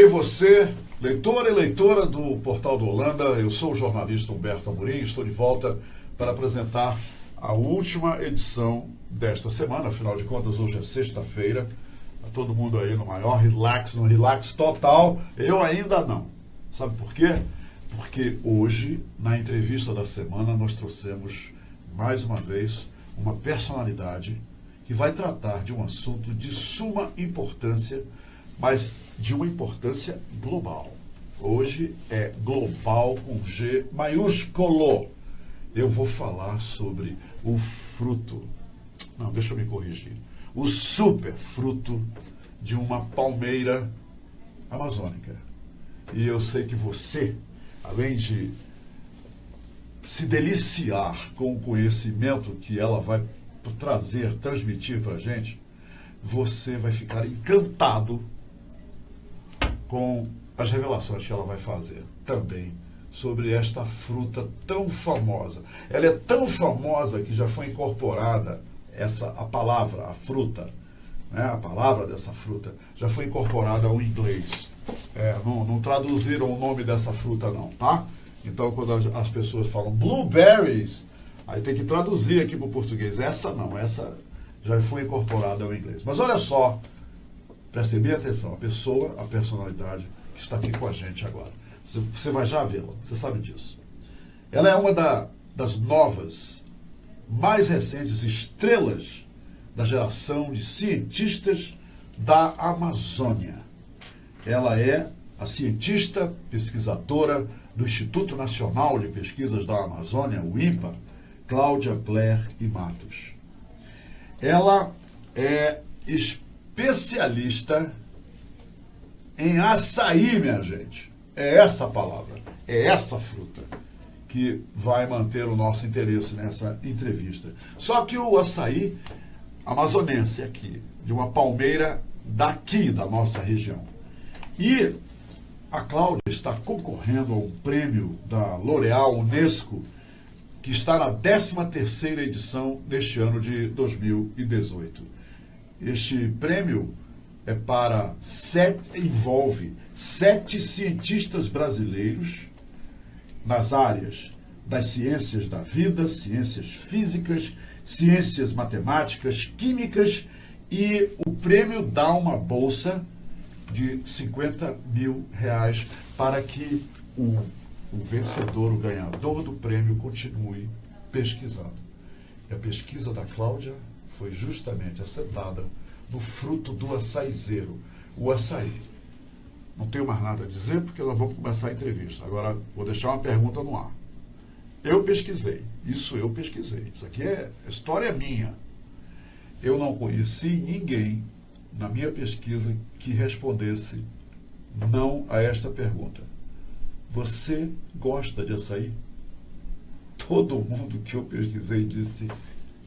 você, leitor e leitora do Portal do Holanda, eu sou o jornalista Humberto Amorim, estou de volta para apresentar a última edição desta semana. Afinal de contas, hoje é sexta-feira, está todo mundo aí no maior relax, no relax total, eu ainda não. Sabe por quê? Porque hoje, na entrevista da semana, nós trouxemos, mais uma vez, uma personalidade que vai tratar de um assunto de suma importância, mas de uma importância global. Hoje é global com G maiúsculo. Eu vou falar sobre o fruto, não, deixa eu me corrigir, o super fruto de uma palmeira amazônica. E eu sei que você, além de se deliciar com o conhecimento que ela vai trazer, transmitir para a gente, você vai ficar encantado com as revelações que ela vai fazer também sobre esta fruta tão famosa. Ela é tão famosa que já foi incorporada a palavra, a fruta, né? A palavra dessa fruta já foi incorporada ao inglês. Não traduziram o nome dessa fruta não, tá? Então quando as pessoas falam blueberries, aí tem que traduzir aqui para o português. Essa não, essa já foi incorporada ao inglês. Mas olha só, prestem bem atenção, a personalidade que está aqui com a gente agora. Você vai já vê-la, você sabe disso. Ela é uma das novas, mais recentes estrelas da geração de cientistas da Amazônia. Ela é a cientista pesquisadora do Instituto Nacional de Pesquisas da Amazônia, o INPA, Cláudia Blair e Matos. Ela é especialista em açaí, minha gente. É essa a palavra, é essa fruta que vai manter o nosso interesse nessa entrevista. Só que o açaí amazonense aqui, de uma palmeira daqui da nossa região. E a Cláudia está concorrendo a um prêmio da L'Oréal Unesco, que está na 13ª edição neste ano de 2018. Este prêmio envolve 7 cientistas brasileiros nas áreas das ciências da vida, ciências físicas, ciências matemáticas, químicas, e o prêmio dá uma bolsa de 50 mil reais para que o vencedor, o ganhador do prêmio, continue pesquisando. E a pesquisa da Cláudia foi justamente assentada no fruto do açaizeiro, o açaí. Não tenho mais nada a dizer porque nós vamos começar a entrevista. Agora vou deixar uma pergunta no ar. Eu pesquisei, isso aqui é história minha. Eu não conheci ninguém na minha pesquisa que respondesse não a esta pergunta. Você gosta de açaí? Todo mundo que eu pesquisei disse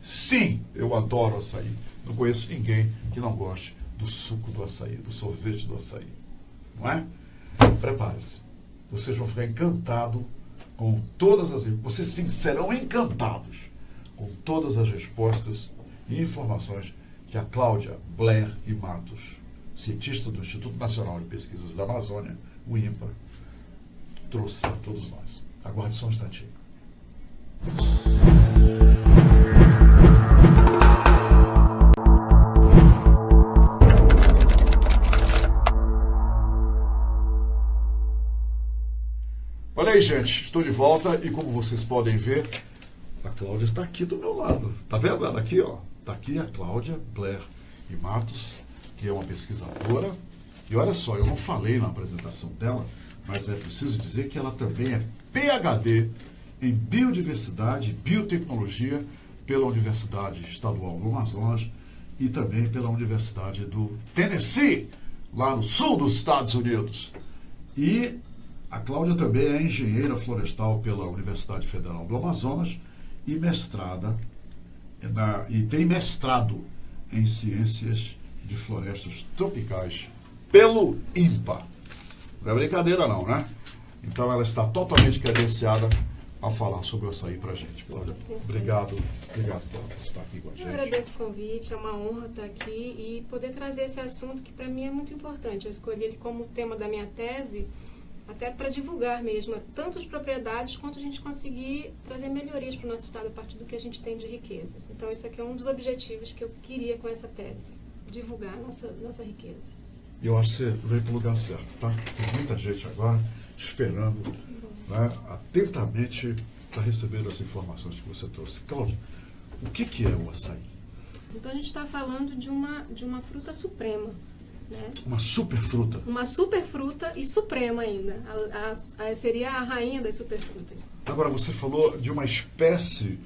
sim, eu adoro açaí. Não conheço ninguém que não goste do suco do açaí, do sorvete do açaí. Não é? Prepare-se. Vocês vão ficar encantados com todas as... Vocês serão encantados com todas as respostas e informações que a Cláudia Blair e Matos, cientista do Instituto Nacional de Pesquisas da Amazônia, o INPA, trouxe a todos nós. Aguarde só um instantinho. Olha aí, gente, estou de volta e como vocês podem ver, a Cláudia está aqui do meu lado. Tá vendo ela aqui, ó? Está aqui a Cláudia Blair e Matos, que é uma pesquisadora. E olha só, eu não falei na apresentação dela, mas é preciso dizer que ela também é PhD em Biodiversidade e Biotecnologia pela Universidade Estadual do Amazonas e também pela Universidade do Tennessee, lá no sul dos Estados Unidos. E a Cláudia também é engenheira florestal pela Universidade Federal do Amazonas e tem mestrado em Ciências de Florestas Tropicais pelo INPA. Não é brincadeira não, né? Então ela está totalmente credenciada a falar sobre o açaí para a gente. Cláudia, obrigado por estar aqui com a gente. Eu agradeço o convite, é uma honra estar aqui e poder trazer esse assunto que para mim é muito importante. Eu escolhi ele como tema da minha tese, até para divulgar mesmo, tanto as propriedades quanto a gente conseguir trazer melhorias para o nosso estado a partir do que a gente tem de riquezas. Então, esse aqui é um dos objetivos que eu queria com essa tese, divulgar nossa riqueza. E eu acho que você veio para o lugar certo, tá? Tem muita gente agora esperando, né, atentamente para receber as informações que você trouxe. Cláudia, o que é o açaí? Então, a gente está falando de uma fruta suprema. Né? Uma superfruta. Uma superfruta e suprema ainda. Seria a rainha das superfrutas. Agora, você falou de uma espécie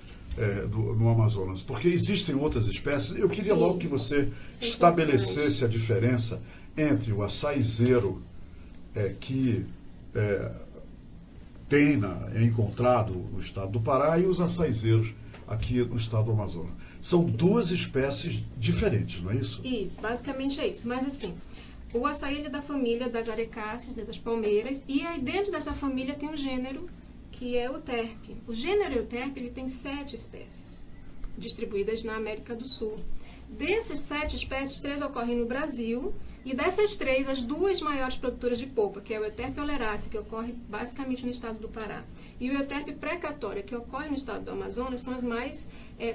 no Amazonas, porque existem outras espécies. Eu queria logo que você estabelecesse a diferença entre o açaizeiro que é encontrado no estado do Pará e os açaizeiros aqui no estado do Amazonas. São duas espécies diferentes, não é isso? Isso, basicamente é isso. Mas assim, o açaí ele é da família das arecáceas, né, das palmeiras, e aí dentro dessa família tem um gênero que é o Euterpe. O gênero Euterpe ele tem 7 espécies, distribuídas na América do Sul. Dessas 7 espécies, 3 ocorrem no Brasil, e dessas 3, as 2 maiores produtoras de polpa, que é o Euterpe oleracea, que ocorre basicamente no estado do Pará, e o Euterpe precatória, que ocorre no estado do Amazonas, são as mais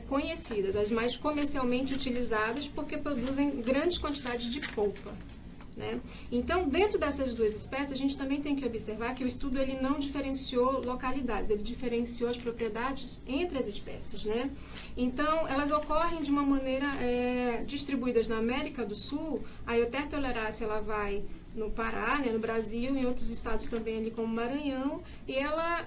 conhecidas, as mais comercialmente utilizadas, porque produzem grandes quantidades de polpa. Né? Então, dentro dessas 2 espécies, a gente também tem que observar que o estudo ele não diferenciou localidades, ele diferenciou as propriedades entre as espécies. Né? Então, elas ocorrem de uma maneira distribuídas na América do Sul. A Euterpe oleracea ela vai no Pará, né, no Brasil, em outros estados também ali como Maranhão, e ela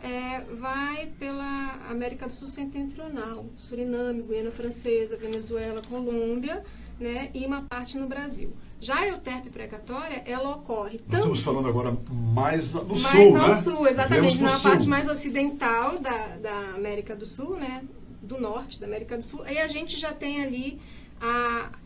vai pela América do Sul setentrional, Suriname, Guiana Francesa, Venezuela, Colômbia, né, e uma parte no Brasil. Já a Euterpe precatória, ela ocorre Nós estamos falando agora mais no sul, né? Mais ao sul, exatamente, na sul. parte mais ocidental da América do Sul, né, do norte da América do Sul, aí a gente já tem ali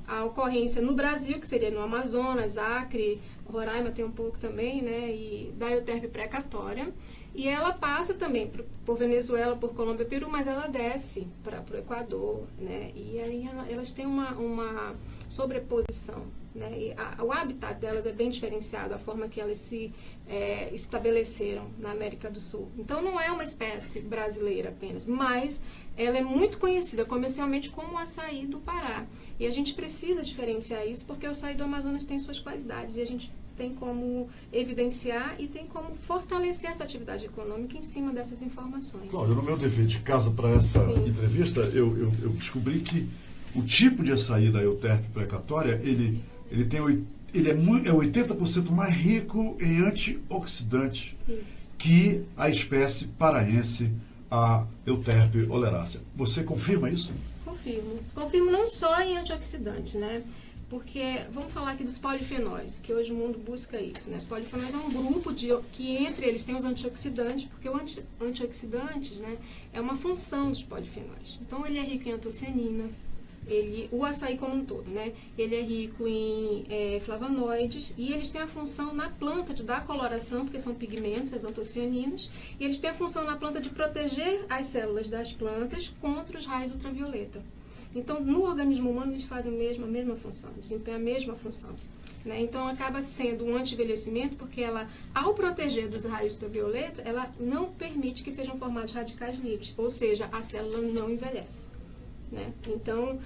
a ocorrência no Brasil, que seria no Amazonas, Acre, Roraima tem um pouco também, né, e da Euterpe precatória, e ela passa também por Venezuela, por Colômbia, Peru, mas ela desce para o Equador, né, e aí elas têm uma sobreposição, né, e o habitat delas é bem diferenciado, a forma que elas se estabeleceram na América do Sul. Então não é uma espécie brasileira apenas, mas ela é muito conhecida comercialmente como o açaí do Pará. E a gente precisa diferenciar isso porque o açaí do Amazonas tem suas qualidades e a gente tem como evidenciar e tem como fortalecer essa atividade econômica em cima dessas informações. Cláudia, no meu dever de casa para essa entrevista, eu descobri que o tipo de açaí da Euterpe precatória, ele é 80% mais rico em antioxidantes que a espécie paraense, a Euterpe oleracea. Você confirma isso? Confirmo não só em antioxidantes, né? Porque, vamos falar aqui dos polifenóis, que hoje o mundo busca isso, né? Os polifenóis é um grupo que entre eles tem os antioxidantes, porque o antioxidantes, né, é uma função dos polifenóis. Então, ele é rico em antocianina, o açaí como um todo, né? Ele é rico em flavonoides e eles têm a função na planta de dar coloração, porque são pigmentos, as antocianinas, e eles têm a função na planta de proteger as células das plantas contra os raios ultravioleta. Então, no organismo humano, eles fazem a mesma função, desempenham a mesma função. Né? Então, acaba sendo um anti-envelhecimento, porque ela, ao proteger dos raios ultravioleta, ela não permite que sejam formados radicais livres, ou seja, a célula não envelhece. Né? Então,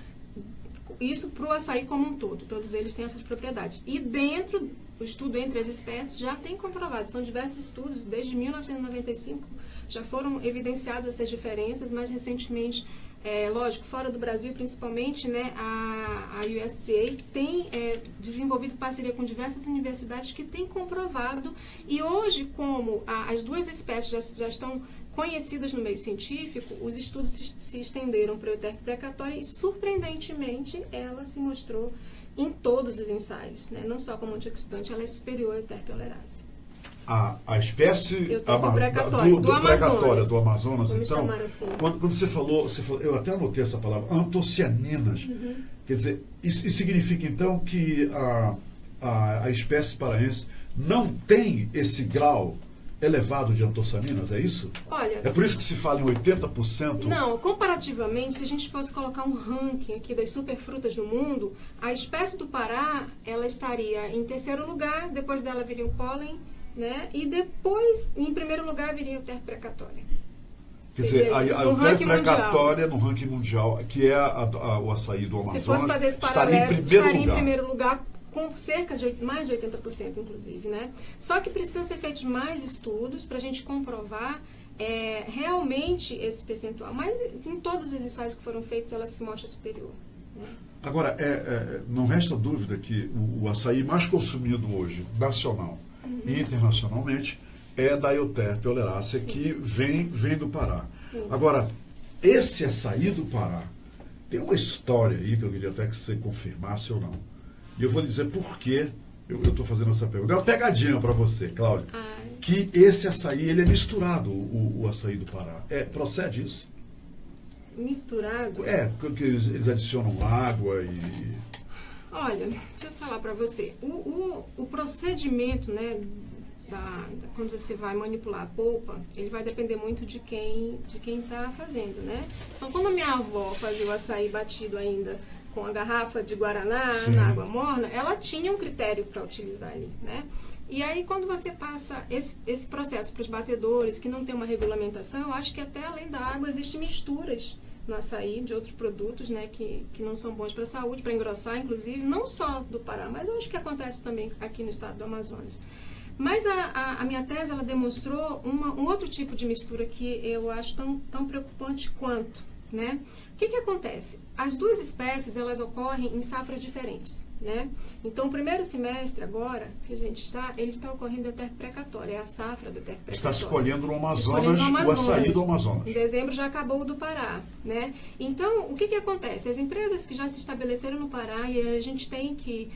isso para o açaí como um todo, todos eles têm essas propriedades. E dentro, o estudo entre as espécies já tem comprovado, são diversos estudos, desde 1995 já foram evidenciadas essas diferenças, mais recentemente, lógico, fora do Brasil principalmente, né, a USDA tem desenvolvido parceria com diversas universidades que têm comprovado, e hoje, como as 2 espécies já estão conhecidas no meio científico, os estudos se estenderam para a Euterpe precatória e, surpreendentemente, ela se mostrou em todos os ensaios, né? Não só como antioxidante, ela é superior à Euterpe oleracea. A espécie do Amazonas, então, assim. quando você falou, eu até anotei essa palavra, antocianinas, quer dizer, isso significa então que a espécie paraense não tem esse grau elevado de antossaninas, é isso? Olha, É por isso que se fala em 80%? não, comparativamente, se a gente fosse colocar um ranking aqui das superfrutas do mundo, a espécie do Pará, ela estaria em terceiro lugar, depois dela viria o pólen, né? E depois, em primeiro lugar, viria o terra precatória. Quer dizer, a no terra ranking precatória no ranking mundial, que é o açaí do Amazonas, se fosse fazer esse estaria paralelo, em primeiro estaria lugar. em primeiro lugar, com cerca de mais de 80%, inclusive, né? Só que precisam ser feitos mais estudos para a gente comprovar realmente esse percentual. Mas em todos os ensaios que foram feitos, ela se mostra superior. Né? Agora, não resta dúvida que o açaí mais consumido hoje, nacional e internacionalmente, é da Euterpe oleracea, que vem do Pará. Sim. Agora, esse açaí do Pará tem uma história aí que eu queria até que você confirmasse ou não. E eu vou lhe dizer por que eu estou fazendo essa pergunta. É uma pegadinha para você, Cláudia. Que esse açaí, ele é misturado, o açaí do Pará. Procede isso? Misturado? Porque eles adicionam água e... Olha, deixa eu falar para você. O procedimento, né, quando você vai manipular a polpa, ele vai depender muito de quem está fazendo, né? Então, quando a minha avó fazia o açaí batido ainda com a garrafa de guaraná, Sim, na água morna, ela tinha um critério para utilizar ali, né? E aí, quando você passa esse processo para os batedores, que não tem uma regulamentação, eu acho que até além da água existem misturas no açaí de outros produtos, né, que não são bons para a saúde, para engrossar, inclusive, não só do Pará, mas eu acho que acontece também aqui no estado do Amazonas. Mas a minha tese, ela demonstrou um outro tipo de mistura que eu acho tão preocupante quanto, né? O que acontece? As duas espécies, elas ocorrem em safras diferentes, né? Então, o primeiro semestre agora, que a gente está, ele está ocorrendo a terra precatória, é a safra do terra precatória. Está escolhendo no Amazonas, o açaí do Amazonas. Em dezembro já acabou o do Pará, né? Então, o que acontece? As empresas que já se estabeleceram no Pará, e a gente tem que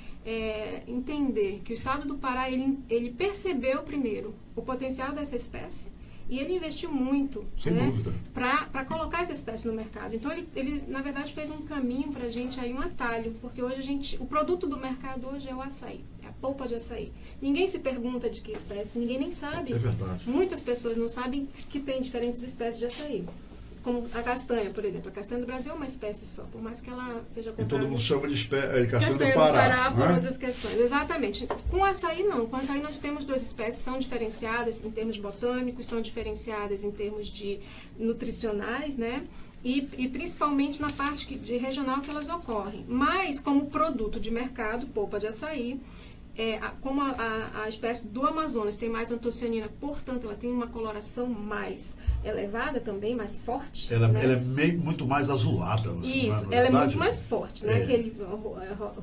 entender que o estado do Pará, ele percebeu primeiro o potencial dessa espécie, e ele investiu muito, sem dúvida, para colocar essa espécie no mercado. Então, ele na verdade, fez um caminho para a gente, aí um atalho, porque hoje o produto do mercado hoje é o açaí, é a polpa de açaí. Ninguém se pergunta de que espécie, ninguém nem sabe. É verdade. Muitas pessoas não sabem que tem diferentes espécies de açaí. Como a castanha, por exemplo. A castanha do Brasil é uma espécie só, por mais que ela seja comprada. E todo mundo chama de castanha do Pará. Pará, por outras questões. Exatamente. Com açaí, não. Com açaí nós temos duas espécies, são diferenciadas em termos botânicos, são diferenciadas em termos de nutricionais, né? E principalmente na parte de regional que elas ocorrem. Mas, como produto de mercado, polpa de açaí, como a espécie do Amazonas tem mais antocianina, portanto, ela tem uma coloração mais elevada também, mais forte. Ela né? é muito mais azulada. Isso, ela é muito mais forte, né? Aquele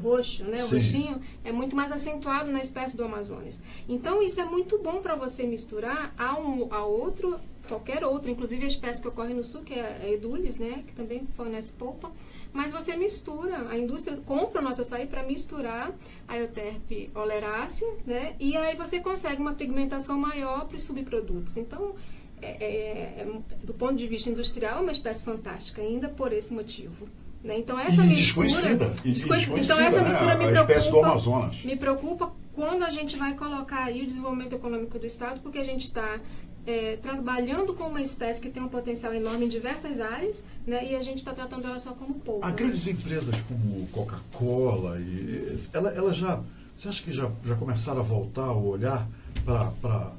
roxo, né? O roxinho é muito mais acentuado na espécie do Amazonas. Então, isso é muito bom para você misturar a outro, qualquer outro, inclusive a espécie que ocorre no sul, que é a Edulis, né? Que também fornece polpa. Mas você mistura, a indústria compra o nosso açaí para misturar a Euterpe oleracea, né? E aí você consegue uma pigmentação maior para os subprodutos. Então, do ponto de vista industrial, é uma espécie fantástica, ainda por esse motivo. Né? Então, essa mistura... Desconhecida, então, essa mistura a espécie do Amazonas. Me preocupa quando a gente vai colocar aí o desenvolvimento econômico do Estado, porque a gente está... trabalhando com uma espécie que tem um potencial enorme em diversas áreas, né, e a gente está tratando ela só como polpa. Há grandes empresas como Coca-Cola, ela você acha que já começaram a voltar a olhar para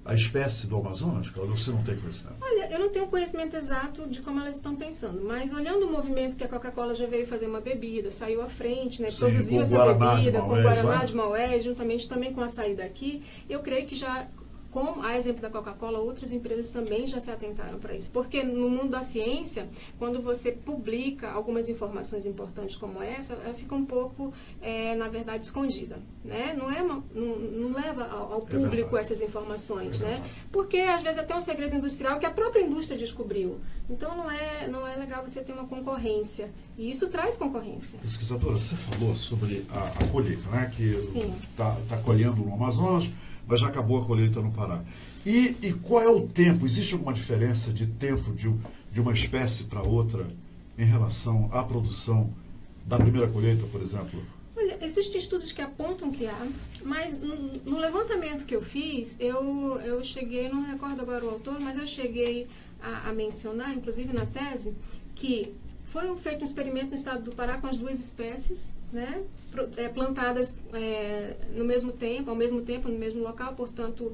a espécie do Amazonas? Claro, você não tem conhecimento. Olha, eu não tenho conhecimento exato de como elas estão pensando, mas olhando o movimento que a Coca-Cola já veio fazer uma bebida, saiu à frente, né, produziu essa bebida com Guaraná de Maués, juntamente também com a saída aqui, eu creio que já... Como a exemplo da Coca-Cola, outras empresas também já se atentaram para isso. Porque no mundo da ciência, quando você publica algumas informações importantes como essa, ela fica um pouco, na verdade, escondida. Né? Não leva ao público essas informações. Né? Porque, às vezes, até um segredo industrial que a própria indústria descobriu. Então, não é legal você ter uma concorrência. E isso traz concorrência. Pesquisadora, você falou sobre a colheita, né? Que está colhendo no Amazonas, mas já acabou a colheita no Pará. E qual é o tempo? Existe alguma diferença de tempo de uma espécie para outra em relação à produção da primeira colheita, por exemplo? Olha, existem estudos que apontam que há, mas no levantamento que eu fiz, eu cheguei, não recordo agora o autor, mas eu cheguei a mencionar, inclusive na tese, que foi feito um experimento no estado do Pará com as duas espécies, né, plantadas no mesmo tempo, ao mesmo tempo, no mesmo local, portanto,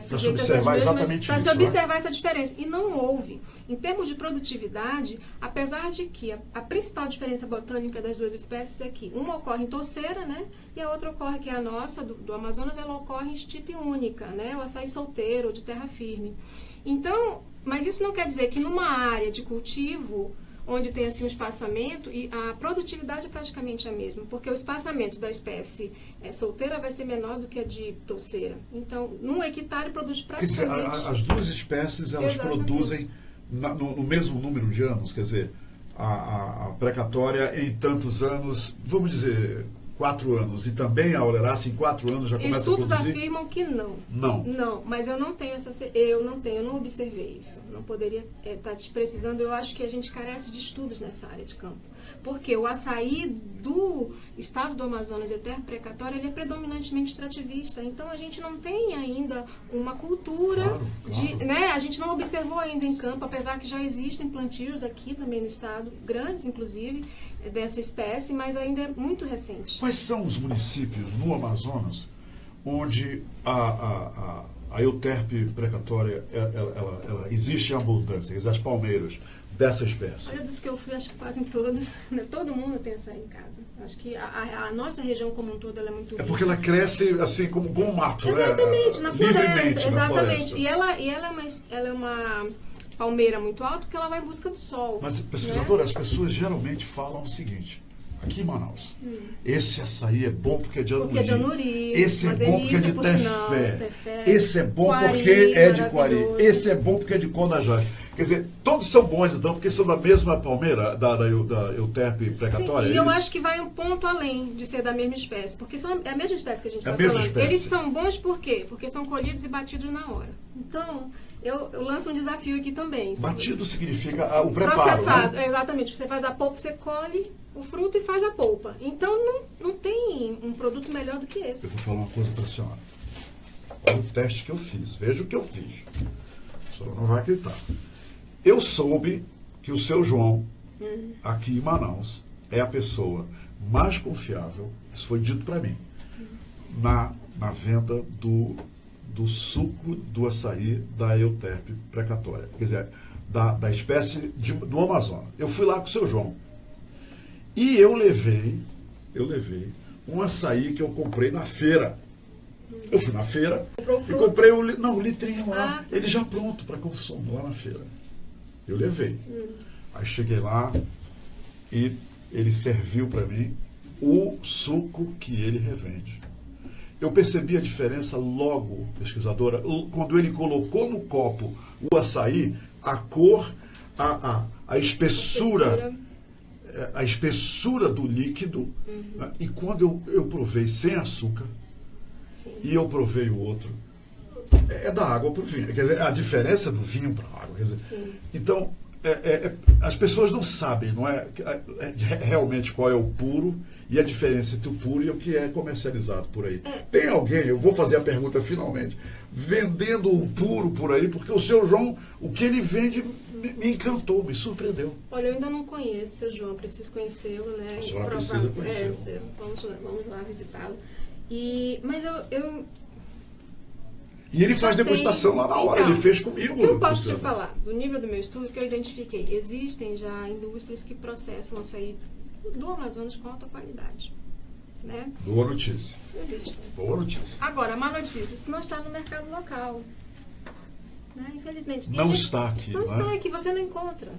sujeitas às mesmas, para se observar essa diferença. E não houve. Em termos de produtividade, apesar de que a principal diferença botânica das duas espécies é que uma ocorre em touceira, né, e a outra ocorre, que é a nossa, do Amazonas, ela ocorre em estipe única, né, o açaí solteiro, ou de terra firme. Então, mas isso não quer dizer que numa área de cultivo onde tem assim um espaçamento, e a produtividade é praticamente a mesma, porque o espaçamento da espécie solteira vai ser menor do que a de touceira. Então, num hectare produz praticamente... Quer dizer, as duas espécies, elas produzem no mesmo número de anos, quer dizer, a precatória em tantos anos, vamos dizer, 4 anos, e também a oleracea em 4 anos já começa a produzir? Estudos afirmam que não. Não? Não, mas eu não tenho eu não observei isso. Não poderia estar te precisando. Eu acho que a gente carece de estudos nessa área de campo. Porque o açaí do estado do Amazonas e a terra precatória, ele é predominantemente extrativista. Então, a gente não tem ainda uma cultura de... Né, a gente não observou ainda em campo, apesar que já existem plantios aqui também no estado, grandes inclusive, dessa espécie, mas ainda é muito recente. Quais são os municípios no Amazonas onde a euterpe precatória ela existe em abundância, as palmeiras dessa espécie? Olha, dos que eu fui, acho que quase todos, né? Todo mundo tem açaí em casa. Acho que a nossa região como um todo ela é muito rica. É porque ela cresce assim como um mato, exatamente, na floresta, livremente, exatamente. Na floresta. E ela é uma palmeira muito alta porque ela vai em busca do sol. Mas, pesquisadora, as pessoas geralmente falam o seguinte: aqui em Manaus, esse açaí é bom porque é de Anuri. Porque é de Anuri. Esse é bom porque é de Tefé. Esse é bom Quari, porque é de Quari. Esse é bom porque é de Condajás. Quer dizer, todos são bons, então, porque são da mesma palmeira, da euterpe precatória. Sim, e eu acho que vai um ponto além de ser da mesma espécie. Porque é a mesma espécie que a gente está falando. Espécie. Eles são bons por quê? Porque são colhidos e batidos na hora. Então, eu lanço um desafio aqui também. Batido significa o preparo, processado, né? Exatamente. Você faz a polpa, você colhe o fruto e faz a polpa. Então, não tem um produto melhor do que esse. Eu vou falar uma coisa para a senhora. Olha o teste que eu fiz. Veja o que eu fiz. A senhora não vai acreditar. Eu soube que o seu João, aqui em Manaus, é a pessoa mais confiável, isso foi dito para mim, na venda do suco do açaí da euterpe precatória, quer dizer, da espécie do Amazonas. Eu fui lá com o seu João e eu levei um açaí que eu comprei na feira. Eu fui na feira e comprei o litrinho lá, ele já pronto para consumo lá na feira. Eu levei. Aí cheguei lá e ele serviu para mim o suco que ele revende. Eu percebi a diferença logo, pesquisadora, quando ele colocou no copo o açaí, a cor, a espessura do líquido. Né? E quando eu provei sem açúcar, sim, e eu provei o outro, é da água para o vinho. Quer dizer, a diferença do vinho para a água. Quer dizer, então, as pessoas não sabem, não é, realmente qual é o puro e a diferença entre o puro e o que é comercializado por aí. Tem alguém, eu vou fazer a pergunta finalmente, vendendo o puro por aí, porque o seu João, o que ele vende me encantou, me surpreendeu. Olha, eu ainda não conheço o seu João, preciso conhecê-lo, né? A senhora precisa conhecê-lo. Vamos lá visitá-lo. Mas eu E ele faz degustação lá na hora, então, ele fez comigo. O que eu posso te falar? Do nível do meu estudo, que eu identifiquei, existem já indústrias que processam açaí do Amazonas com alta qualidade. Né? Boa notícia. Existem. Boa notícia. Agora, má notícia, isso não está no mercado local. Né? Infelizmente. Não está aqui. Não está aqui, você não encontra.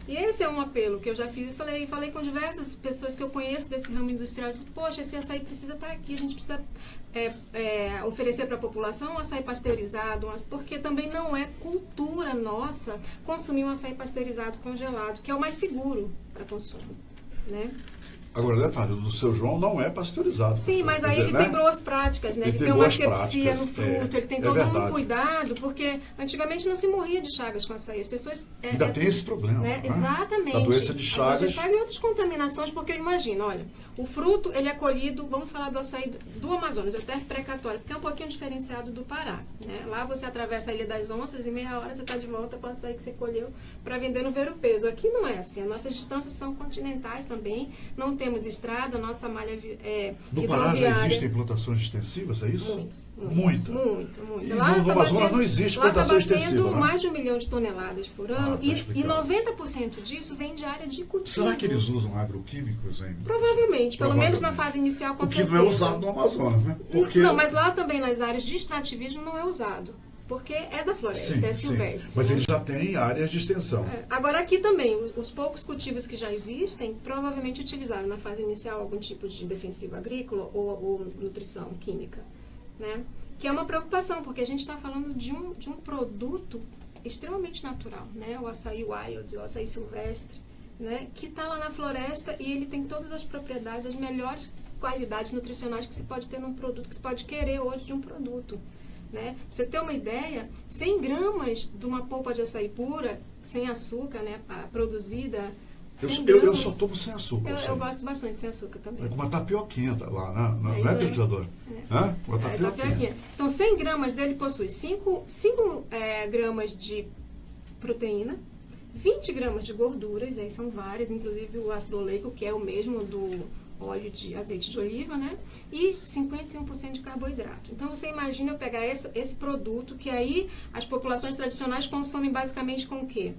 E esse é um apelo que eu já fiz. Eu falei com diversas pessoas que eu conheço desse ramo industrial. Disse, poxa, esse açaí precisa estar aqui. A gente precisa oferecer para a população um açaí pasteurizado. Porque também não é cultura nossa consumir um açaí pasteurizado congelado, que é o mais seguro para consumo. Né? Agora, detalhe, o do seu João não é pasteurizado. Sim, mas aí ele tem boas práticas, né? Ele tem uma asepsia no fruto, ele tem todo um cuidado, porque antigamente não se morria de Chagas com açaí. As pessoas... Ainda tem esse problema, né? Exatamente. A doença de Chagas. E outras contaminações, porque eu imagino, olha, O fruto, ele é colhido, vamos falar do açaí do Amazonas, eu até precatório, porque é um pouquinho diferenciado do Pará. Né? Lá você atravessa a Ilha das Onças e meia hora você está de volta com o açaí que você colheu para vender no Ver o Peso. Aqui não é assim, as nossas distâncias são continentais também, não temos estrada, nossa malha no Pará já existem plantações extensivas, é isso? Muito. E no Amazonas não existe plantação extensiva. Lá tendo mais de 1 milhão de toneladas por ano e 90% disso vem de área de cultivo. Será que eles usam agroquímicos ainda? Provavelmente, pelo menos na fase inicial, com certeza. O que não é usado no Amazonas, né? Porque... Não, mas lá também nas áreas de extrativismo não é usado. Porque é da floresta, é silvestre. Mas né? eles já têm áreas de extensão. Agora aqui também, os poucos cultivos que já existem, provavelmente utilizaram na fase inicial algum tipo de defensivo agrícola ou nutrição química. Né? Que é uma preocupação, porque a gente está falando de um produto extremamente natural, né? O açaí wild, o açaí silvestre, né? Que está lá na floresta e ele tem todas as propriedades, as melhores qualidades nutricionais que se pode ter num produto, que se pode querer hoje de um produto. Né? Pra você ter uma ideia, 100 gramas de uma polpa de açaí pura, sem açúcar, né? Produzida... Eu só tomo sem açúcar. Eu gosto bastante sem açúcar também. É com uma tapioquinha lá, não é, pesquisador? Com uma tapioquinha. Então, 100 gramas dele possui 5 gramas de proteína, 20 gramas de gorduras, aí são várias, inclusive o ácido oleico, que é o mesmo do óleo de azeite de oliva, né? E 51% de carboidrato. Então, você imagina eu pegar esse produto, que aí as populações tradicionais consomem basicamente com o quê?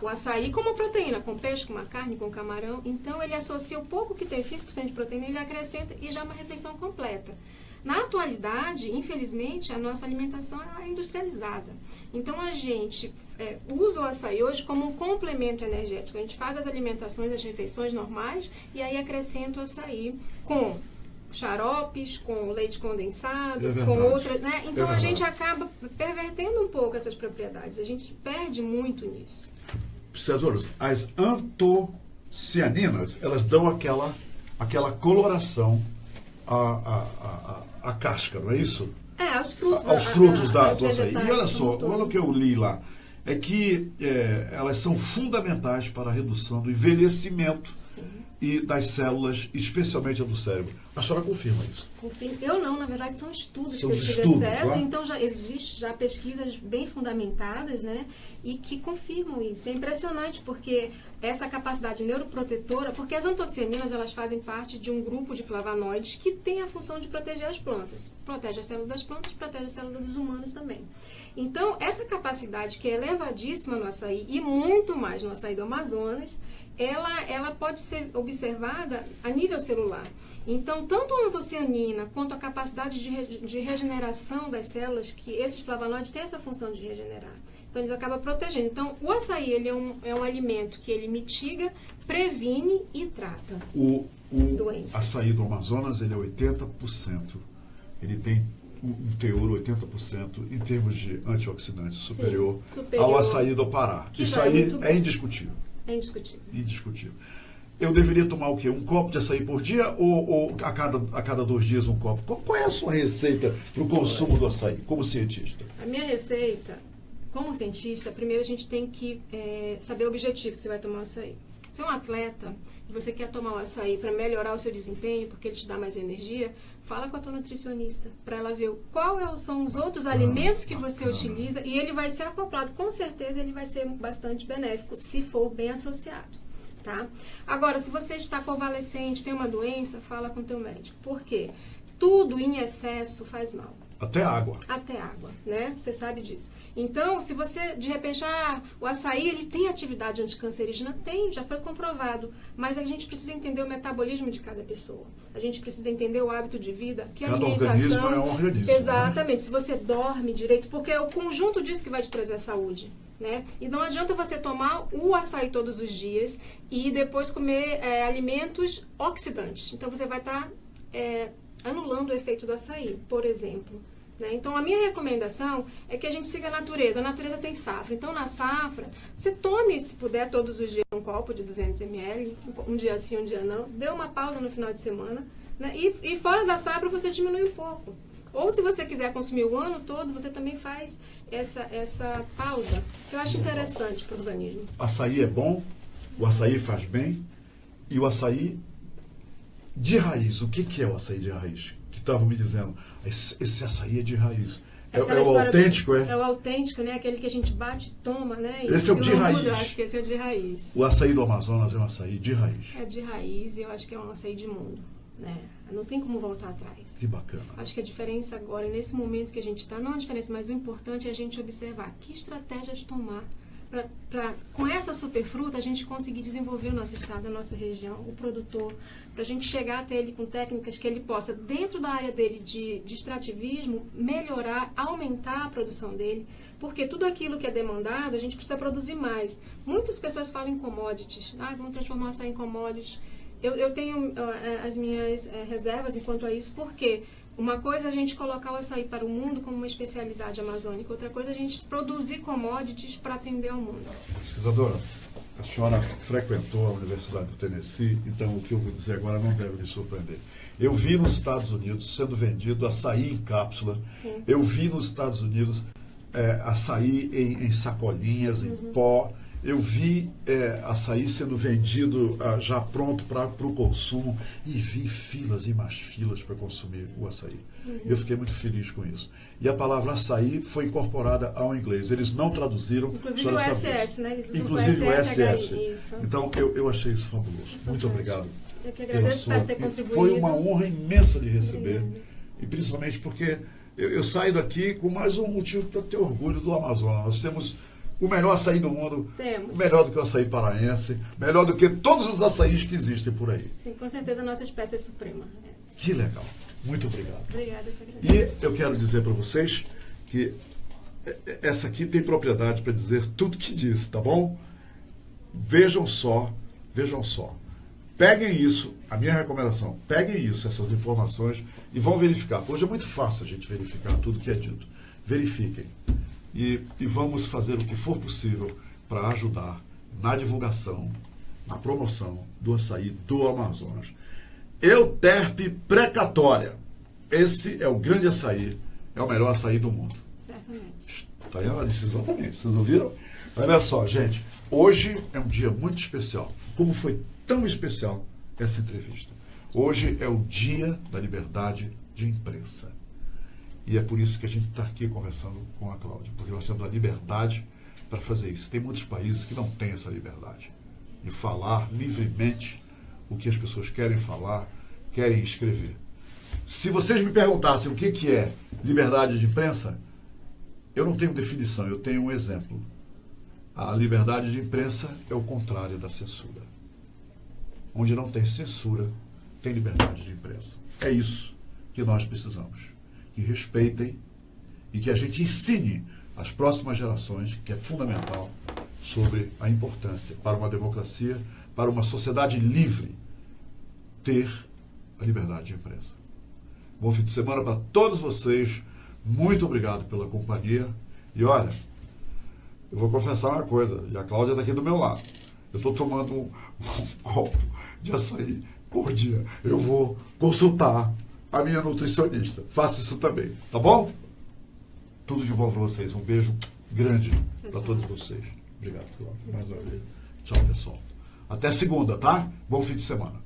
O açaí como proteína, com peixe, com uma carne, com camarão. Então, ele associa o pouco que tem, 5% de proteína, ele acrescenta e já é uma refeição completa. Na atualidade, infelizmente, a nossa alimentação é industrializada. Então, a gente usa o açaí hoje como um complemento energético. A gente faz as alimentações, as refeições normais e aí acrescenta o açaí com xaropes, com leite condensado, com outras, né? Então, a gente acaba pervertendo um pouco essas propriedades. A gente perde muito nisso. Tesouros, as antocianinas, elas dão aquela coloração à casca, não é isso? Aos frutos. Aos frutos do açaí. E olha só, olha o que eu li lá. É que elas são fundamentais para a redução do envelhecimento e das células, especialmente a do cérebro. A senhora confirma isso? Confirmo. Eu não, na verdade são estudos que eu tive acesso, então já existe pesquisas bem fundamentadas, né, e que confirmam isso. É impressionante porque essa capacidade neuroprotetora, porque as antocianinas elas fazem parte de um grupo de flavonoides que tem a função de proteger as plantas. Protege a célula das plantas, protege a célula dos humanos também. Então, essa capacidade que é elevadíssima no açaí e muito mais no açaí do Amazonas, ela pode ser observada a nível celular. Então, tanto a antocianina quanto a capacidade de regeneração das células, que esses flavonoides têm essa função de regenerar. Então, ele acaba protegendo. Então, o açaí ele é um alimento que ele mitiga, previne e trata doenças. Açaí do Amazonas, ele é 80%. Ele tem um teor 80% em termos de antioxidantes superior ao açaí do Pará. Isso aí é indiscutível. É indiscutível. Indiscutível. Eu deveria tomar o quê? Um copo de açaí por dia ou a cada 2 dias um copo? Qual é a sua receita para o consumo do açaí, como cientista? A minha receita, como cientista, primeiro a gente tem que saber o objetivo que você vai tomar o açaí. Se é um atleta e você quer tomar o açaí para melhorar o seu desempenho, porque ele te dá mais energia, fala com a tua nutricionista para ela ver quais são os outros alimentos que você utiliza e ele vai ser acoplado. Com certeza ele vai ser bastante benéfico se for bem associado. Tá? Agora, se você está convalescente, tem uma doença, fala com o teu médico. Por quê? Tudo em excesso faz mal. Até água. Até água, né? Você sabe disso. Então, se você, de repente, o açaí, ele tem atividade anticancerígena? Tem, já foi comprovado. Mas a gente precisa entender o metabolismo de cada pessoa. A gente precisa entender o hábito de vida, que cada alimentação... organismo é um organismo. Exatamente. Né? Se você dorme direito, porque é o conjunto disso que vai te trazer a saúde. Né? E não adianta você tomar o açaí todos os dias e depois comer alimentos oxidantes. Então, você vai estar anulando o efeito do açaí, por exemplo. Né? Então, a minha recomendação é que a gente siga a natureza. A natureza tem safra. Então, na safra, você tome, se puder, todos os dias um copo de 200 ml, um dia sim, um dia não. Dê uma pausa no final de semana. Né? E fora da safra, você diminui um pouco. Ou se você quiser consumir o ano todo, você também faz essa pausa, que eu acho interessante para o organismo. Açaí é bom, o açaí faz bem, e o açaí de raiz, o que é o açaí de raiz? Que estavam me dizendo, esse açaí é de raiz. É o autêntico, É o autêntico, né? Aquele que a gente bate e toma, né? Esse é o de raiz. Eu acho que esse é o de raiz. O açaí do Amazonas é um açaí de raiz. É de raiz e eu acho que é um açaí de mundo, né? Não tem como voltar atrás. Que bacana. Acho que a diferença agora, nesse momento que a gente está, não a diferença, mas o importante é a gente observar que estratégias tomar para com essa superfruta, a gente conseguir desenvolver o nosso estado, a nossa região, o produtor, para a gente chegar até ele com técnicas que ele possa, dentro da área dele de extrativismo, melhorar, aumentar a produção dele, porque tudo aquilo que é demandado, a gente precisa produzir mais. Muitas pessoas falam em commodities, vamos transformar o açaí em commodities. Eu tenho as minhas reservas enquanto a isso, porque uma coisa é a gente colocar o açaí para o mundo como uma especialidade amazônica, outra coisa é a gente produzir commodities para atender ao mundo. Pesquisadora, a senhora frequentou a Universidade do Tennessee, então o que eu vou dizer agora não deve lhe surpreender. Eu vi nos Estados Unidos sendo vendido açaí em cápsula. Sim. Eu vi nos Estados Unidos açaí em sacolinhas, em pó. Eu vi açaí sendo vendido já pronto para o consumo e vi filas e mais filas para consumir o açaí. Eu fiquei muito feliz com isso. E a palavra açaí foi incorporada ao inglês. Eles não traduziram. Inclusive o SS, né? Eles usam inclusive o SS. Isso. Então eu achei isso fabuloso. Muito obrigado. Eu que agradeço por ter contribuído. Foi uma honra imensa de receber. E principalmente porque eu saio daqui com mais um motivo para ter orgulho do Amazonas. Nós temos o melhor açaí do mundo, melhor do que o açaí paraense, melhor do que todos os açaís que existem por aí. Sim, com certeza a nossa espécie é suprema. Que legal. Muito obrigado. Obrigada, eu que agradeço. E eu quero dizer para vocês que essa aqui tem propriedade para dizer tudo que diz, tá bom? Vejam só. Peguem isso, a minha recomendação, peguem isso, essas informações e vão verificar. Hoje é muito fácil a gente verificar tudo que é dito. Verifiquem. E vamos fazer o que for possível para ajudar na divulgação, na promoção do açaí do Amazonas. Euterpe precatória. Esse é o grande açaí, é o melhor açaí do mundo. Certamente. Tá aí, ela disse exatamente, vocês ouviram? Olha só, gente, hoje é um dia muito especial. Como foi tão especial essa entrevista? Hoje é o dia da liberdade de imprensa. E é por isso que a gente está aqui conversando com a Cláudia, porque nós temos a liberdade para fazer isso. Tem muitos países que não têm essa liberdade de falar livremente o que as pessoas querem falar, querem escrever. Se vocês me perguntassem o que é liberdade de imprensa, eu não tenho definição, eu tenho um exemplo. A liberdade de imprensa é o contrário da censura. Onde não tem censura, tem liberdade de imprensa. É isso que nós precisamos. Que respeitem e que a gente ensine às próximas gerações, que é fundamental, sobre a importância para uma democracia, para uma sociedade livre, ter a liberdade de imprensa. Bom fim de semana para todos vocês. Muito obrigado pela companhia. E olha, eu vou confessar uma coisa, e a Cláudia está aqui do meu lado. Eu estou tomando um copo de açaí por dia. Eu vou consultar a minha nutricionista. Faça isso também, tá bom? Tudo de bom para vocês. Um beijo grande para todos vocês. Obrigado, Cláudio, mais uma vez. Tchau, pessoal. Até segunda, tá? Bom fim de semana.